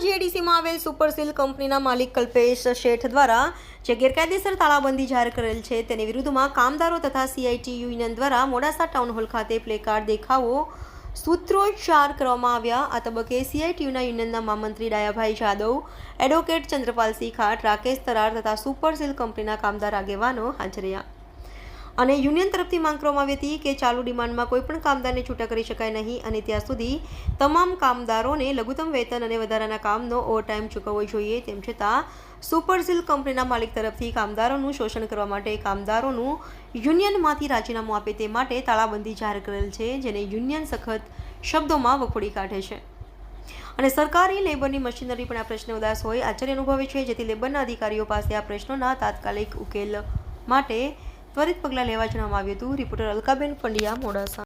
જીઆઈડીસીમાં આવેલ સુપરસીલ કંપનીના માલિક કલ્પેશ શેઠ દ્વારા જે ગેરકાયદેસર તાળાબંધી જાહેર કરેલ છે તેની વિરુદ્ધમાં કામદારો તથા સીઆઈટી યુનિયન દ્વારા મોડાસા ટાઉન હોલ ખાતે પ્લેકાર્ડ દેખાવો સૂત્રોચ્ચાર કરવામાં આવ્યા। આ તબક્કે સીઆઈટીયુના યુનિયનના મહામંત્રી ડાયાભાઈ જાદવ, એડવોકેટ ચંદ્રપાલસિંહ ખાટ, રાકેશ તરાર તથા સુપરસીલ કંપનીના કામદાર આગેવાનો હાજર રહ્યા અને યુનિયન તરફથી માંગ કરવામાં આવી હતી કે ચાલુ ડિમાન્ડમાં કોઈપણ કામદારને છૂટા કરી શકાય નહીં અને ત્યાં સુધી તમામ કામદારોને લઘુત્તમ વેતન અને વધારાના કામનો ઓવરટાઈમ ચૂકવવો જોઈએ। તેમ છતાં સુપરસીલ કંપનીના માલિક તરફથી કામદારોનું શોષણ કરવા માટે કામદારોનું યુનિયનમાંથી રાજીનામું આપે તે માટે તાળાબંધી જાહેર કરેલ છે, જેને યુનિયન સખત શબ્દોમાં વખોડી કાઢે છે અને સરકારી લેબરની મશીનરી પણ આ પ્રશ્ને ઉદાસ હોય આશ્ચર્ય અનુભવે છે, જેથી લેબરના અધિકારીઓ પાસે આ પ્રશ્નોના તાત્કાલિક ઉકેલ માટે ત્વરિત પગલાં લેવા જણાવવામાં આવ્યું હતું। રિપોર્ટર અલકાબેન પંડ્યા, મોડાસા।